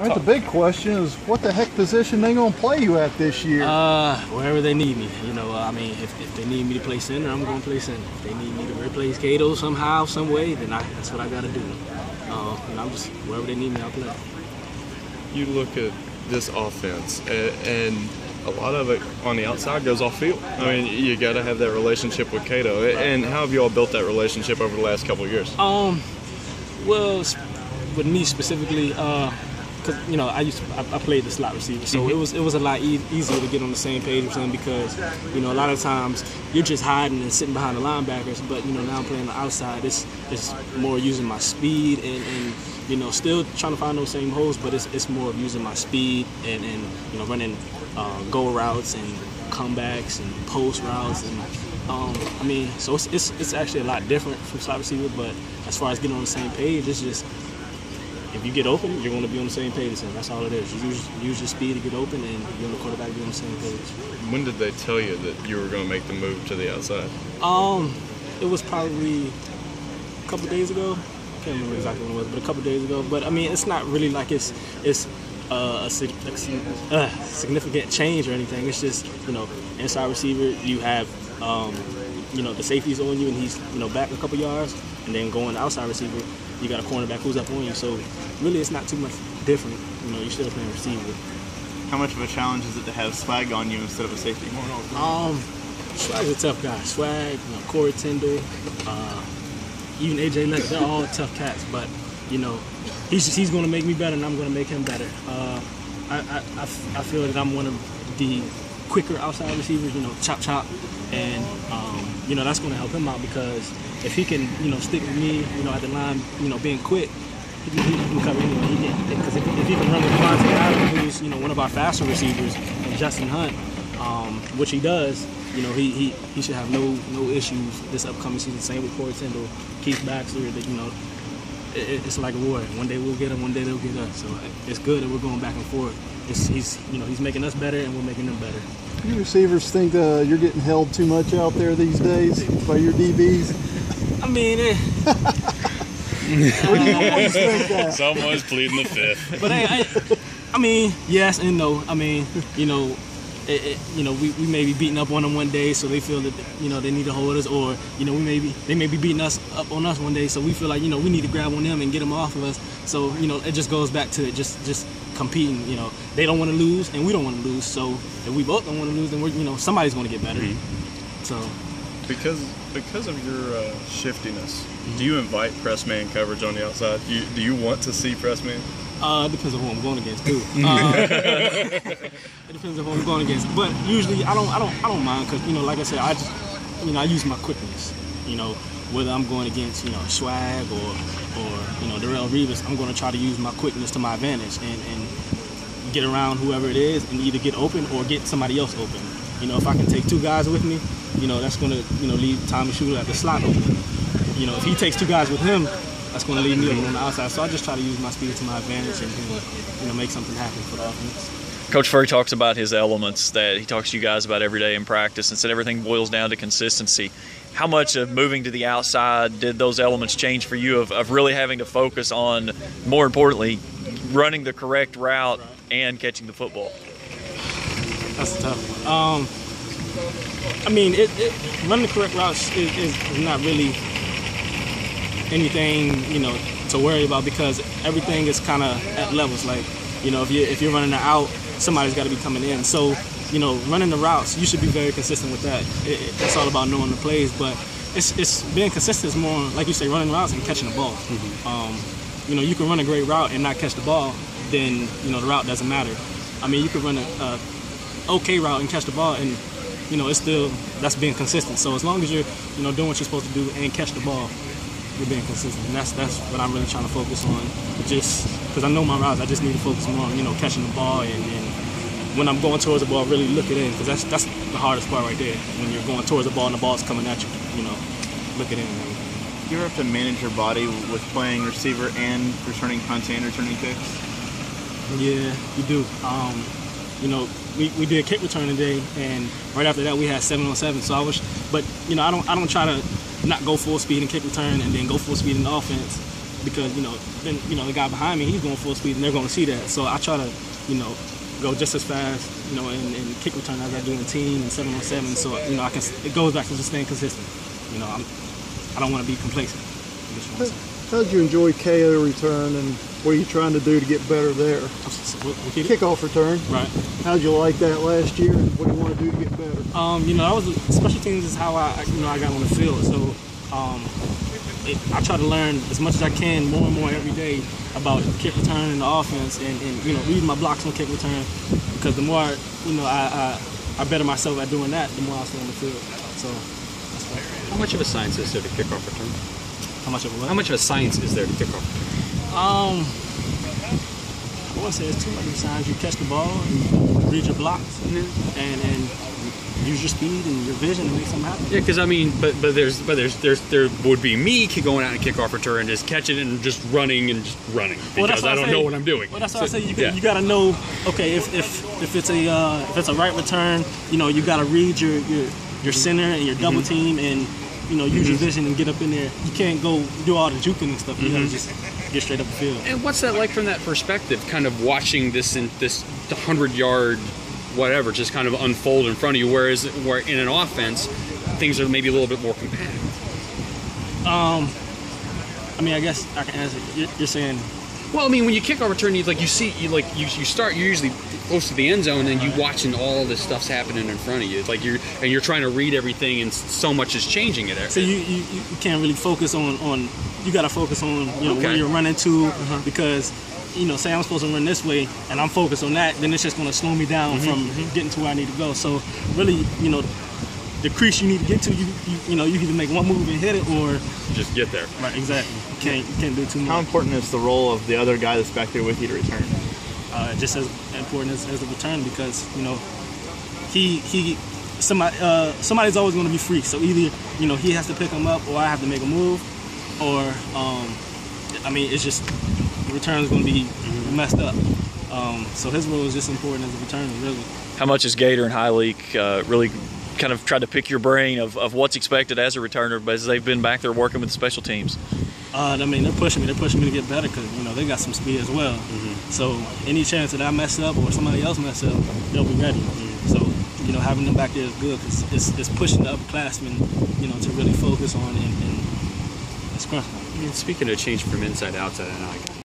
All right, the big question is, what the heck position they gonna play you at this year? Wherever they need me. You know, I mean, if they need me to play center, I'm gonna play center. If they need me to replace Cato somehow, some way, then that's what I gotta do. And I'm just wherever they need me, I'll play. You look at this offense, and a lot of it on the outside goes off field. I mean, you got to have that relationship with Cato. And how have you all built that relationship over the last couple of years? Well, with me specifically, because you know I played the slot receiver, so it was a lot easier to get on the same page with him because you know a lot of times you're just hiding and sitting behind the linebackers, but you know now I'm playing the outside. It's more using my speed and you know still trying to find those same holes, but it's more of using my speed and you know running go routes and comebacks and post routes and I mean so it's actually a lot different from slot receiver, but as far as getting on the same page, it's just if you get open, you're going to be on the same page as him. That's all it is. You use your speed to get open, and you and the quarterback be on the same page. When did they tell you that you were going to make the move to the outside? It was probably a couple days ago. I can't remember exactly when it was, but a couple days ago. But I mean, it's not really like it's a significant change or anything. It's just you know, inside receiver, you have you know the safety's on you, and he's you know back a couple yards, and then going outside receiver, you got a cornerback who's up on you. So really, it's not too much different. You know, you're still playing receiver. How much of a challenge is it to have Swag on you instead of a safety? Swag's a tough guy. Swag, you know, Corey Tyndall, even AJ Leonard, they're all tough cats. But you know, he's going to make me better, and I'm going to make him better. I feel that I'm one of the quicker outside receivers. You know, chop, and you know that's going to help him out because if he can, you know, stick with me, you know, at the line, you know, being quick, he can cover anywhere. Because if he can run with Devontae Adams, who's, you know, one of our faster receivers, and Justin Hunt, which he does, you know, he should have no issues this upcoming season. Same with Corey Tyndall, Keith Baxter. That you know, it's like a war. One day we'll get them, one day they'll get us. So it's good that we're going back and forth. He's making us better, and we're making them better. You receivers think you're getting held too much out there these days by your DBs? I mean, what do you always think that? Someone's pleading the fifth. But I mean, yes and no. I mean, you know, we may be beating up on them one day, so they feel that you know they need to hold us, or you know they may be beating us up on us one day, so we feel like you know we need to grab on them and get them off of us. So you know it just goes back to just competing. You know they don't want to lose and we don't want to lose. So if we both don't want to lose, then we're somebody's going to get better. Mm-hmm. So because of your shiftiness, do you invite press man coverage on the outside? Do you want to see press man? It depends on who I'm going against too. It depends on who I'm going against. But usually I don't mind because you know, like I said, I use my quickness. You know, whether I'm going against you know Swag or you know Reaves, I'm going to try to use my quickness to my advantage and get around whoever it is and either get open or get somebody else open. You know, if I can take two guys with me, you know that's going to you know leave Tommy Shooter at the slot open. You know, if he takes two guys with him, that's going to leave me open on the outside. So I just try to use my speed to my advantage and you know make something happen for the offense. Coach Furry talks about his elements that he talks to you guys about every day in practice and said everything boils down to consistency. How much of moving to the outside did those elements change for you of really having to focus on, more importantly, running the correct route and catching the football? That's tough. I mean, running the correct routes is not really anything, you know, to worry about because everything is kind of at levels. Like, you know, if you're running the out, somebody's got to be coming in. So, you know, running the routes, you should be very consistent with that. It's all about knowing the plays, but it's being consistent is more, like you say, running routes and catching the ball. Mm-hmm. You know, you can run a great route and not catch the ball, then, you know, the route doesn't matter. I mean, you could run a okay route and catch the ball and, you know, that's being consistent. So as long as you're, you know, doing what you're supposed to do and catch the ball, you're being consistent. And that's what I'm really trying to focus on. Just because I know my routes, I just need to focus more on, you know, catching the ball and when I'm going towards the ball, really look it in because that's the hardest part right there. When you're going towards the ball and the ball's coming at you, you know, look it in and everything. Do you ever have to manage your body with playing receiver and returning punts and returning kicks? Yeah, you do. You know, we did kick return today, and right after that we had 7-on-7. So but you know, I don't try to not go full speed in kick return and then go full speed in the offense because then the guy behind me, he's going full speed, and they're going to see that. So I try to go just as fast in kick return as I do in team and 7-on-7. So it goes back to just staying consistent. I don't want to be complacent. How'd you enjoy KO return, and what are you trying to do to get better there? Kickoff return. Right. How'd you like that last year, and what do you want to do to get better? That was special teams is how I got on the field. So I try to learn as much as I can, more and more every day, about kick return and the offense, and reading my blocks on kick return. Because the more I better myself at doing that, the more I stay on the field. So that's why. How much of a science is there to kickoff return? How much of a what? How much of a science is there to kickoff return? I wouldn't say it's too much of a science. You catch the ball, and read your blocks, and use your speed and your vision to make something happen. Yeah, because there would be me going out and kickoff return and just catching it and just running because I don't know what I'm doing. Well, that's what I say. You got to know. Okay, if it's a right return, you got to read your center and your double team and use your vision and get up in there. You can't go do all the juking and stuff. You got to just get straight up the field. And what's that like from that perspective? Kind of watching this 100-yard. Whatever, just kind of unfold in front of you, whereas in an offense, things are maybe a little bit more compact. I guess I can answer. You're saying. Well, when you kick off return, you're usually close to the end zone, and you watching all this stuff's happening in front of you. It's like you're trying to read everything, and so much is changing it. So you can't really focus on. You got to focus on where you're running to, because. Say I'm supposed to run this way, and I'm focused on that, then it's just going to slow me down from getting to where I need to go. So really, the crease you need to get to, you either make one move and hit it, or just get there. Right, exactly. You can't do too much. How important is the role of the other guy that's back there with you to return? Just as important as the return, because somebody's always going to be free. So either he has to pick him up, or I have to make a move, or it's just. The return is going to be messed up. So his role is just important as a returner, really. How much has Gator and High League really kind of tried to pick your brain of what's expected as a returner, but as they've been back there working with the special teams? They're pushing me. They're pushing me to get better because they got some speed as well. So any chance that I mess up or somebody else mess up, they'll be ready. So having them back there is good because it's pushing the upperclassmen to really focus on and scrunch them. Speaking of change from inside to outside, I know I got